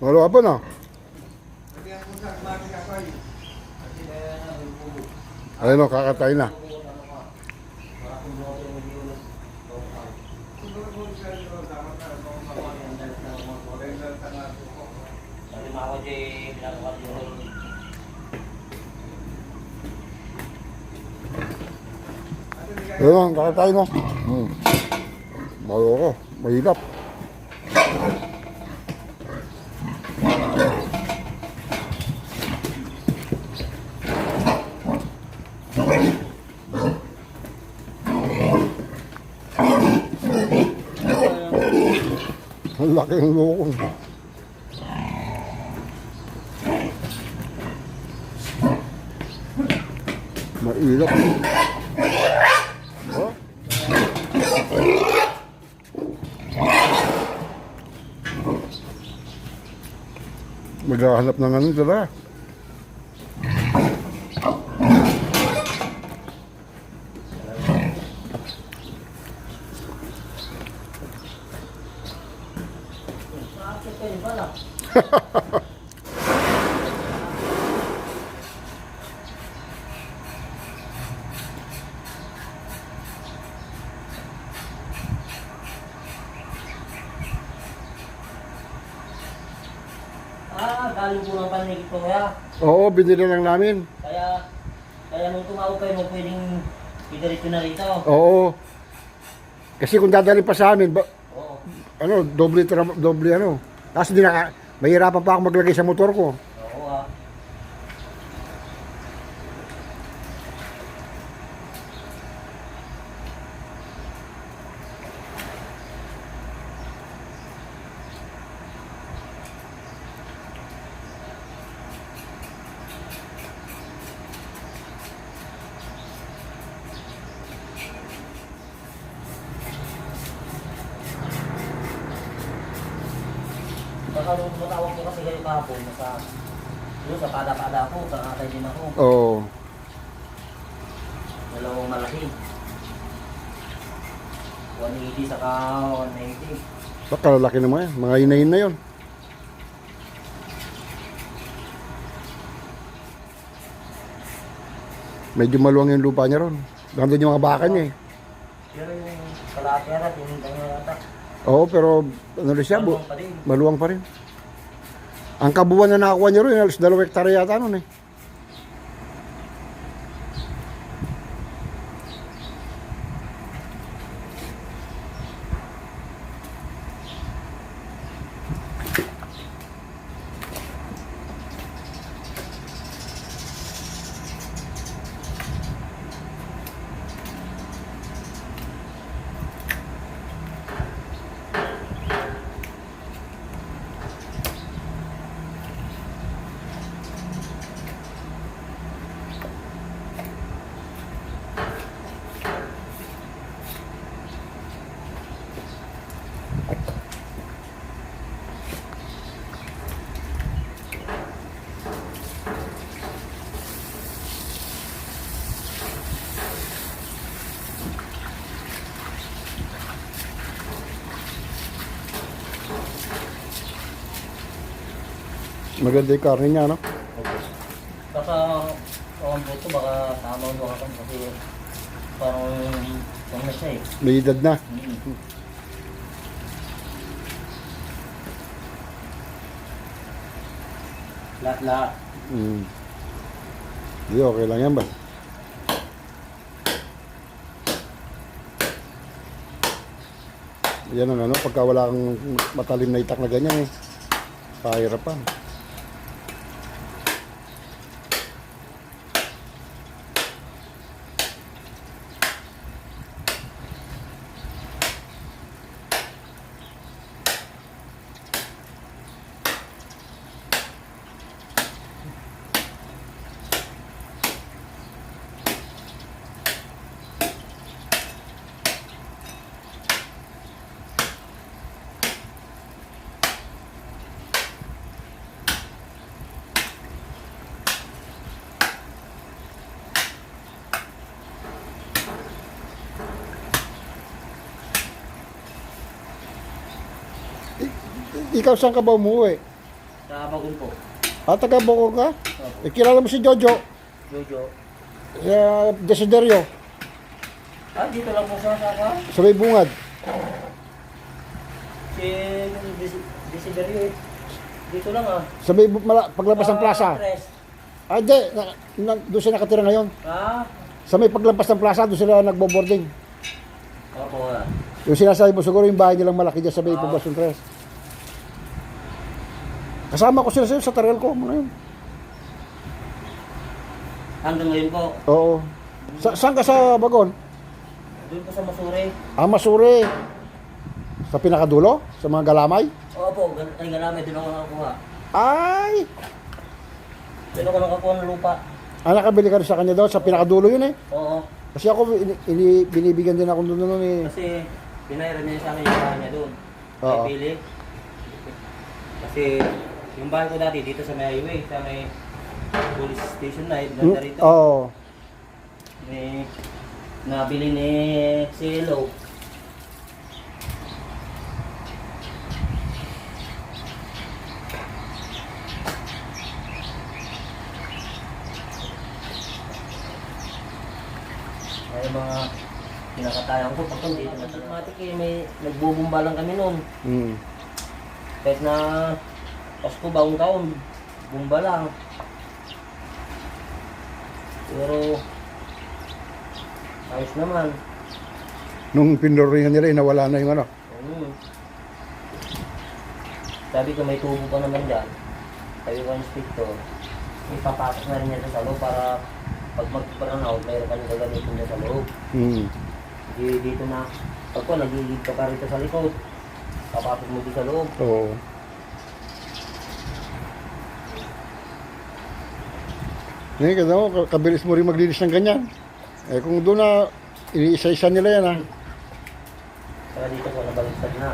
Wala pa na. Ayun o, kakatay na. Ayun, kakatay na. Malo ko, mahilap. Ang laki ng lukong. Mailap. Oh. Maghahanap ng ano talaga. Galing po ng panig ito kaya. Oo, binili lang namin. Kaya nung tumawag kayo, mo pwedeng idiretso na rito. Oo. Kasi kung dadalhin pa sa amin, Oo. ano, doble ano. Tapos mahirapan pa ako maglagay sa motor ko. Oo ah. Baka nung matawag ko kasi kayo kahapon, sa pada-pada ako, kakatay din ako. Oo. Dalawang malaki. 180 saka 180. Baka lalaki naman yan. Mga inayin na yun. Medyo maluwang yung lupa niya ron. Nandun yung mga baka niya eh. Pero yung kalahati yata, tinintang nyo yata. Oo, pero ano rin siya, Maluwang pa din. maluwang pa rin. Ang kabuuan na nakakuha niya ron, halos 2 hektarya yata nun eh. Maganda yung karne niya, no? Saka, ang buto baka tama mo ako kasi parang kung na siya eh. May edad na. Lahat-lahat. Hindi, okay lang yan ba? Yan ang ano, pagka wala kang matalim na itak na ganyan eh. Pahirapan. Ikaw saan ka ba umuwi? Sa Bagong po. Taga Bocor ka? Opo. Eh, kilala mo si Jojo? Jojo. Desiderio, Dito lang po sa saka. sa may bungad. Si Desiderio eh. Dito lang Sa may paglabas ng plaza. Tres. Hindi. Doon sila nakatira ngayon. Sa may paglabas ng plaza, doon sila nagbo-boarding. Opo Yung sinasabi mo, siguro yung bahay nilang malaki dyan sa may Poblacion 3. Kasama ko sila sa Tarel ko. Mga yun. Hanggang ngayon po. Oo. Saan ka sa Bagon? Doon po sa Masuri. Masuri. Sa pinakadulo? Sa mga galamay? Opo, ay galamay. Doon ako nakakuha. Ay! Doon ako nakakuha ng lupa. Nakabili ka rin sa kanya doon? Sa pinakadulo yun eh. Oo. Kasi ako, binibigyan din ako doon eh. Kasi binayaran niya sa akin yung bahay niya doon. Oo. May pili. Kasi yung bahay ko dati dito sa may highway, sa may police station na, ganda rito. Oo. Nabili ni Cielo. Ay mga pinakatayan ko pag dito na automatic eh, may nagbubumba lang kami noon. Kahit na Pasko bagong taon, bumba lang. Pero ayos naman. Nung pinuringan nila, nawala na yung ano. Sabi ko may tubo pa naman dyan. Sabi ko ang inspector, ipapasok na rin niya sa loob para pag mag-burnout, mayroon ka nyo gagamitin niya sa loob. Dito na, pag po nagigid ka pa rito sa likod, papasok mo dito sa loob. Oo. Ngayon, kasi ako, kabilis mo rin maglinis ng ganyan. Eh kung doon na, iniisa-isa nila yan ha. Saka dito po nabaliktad na.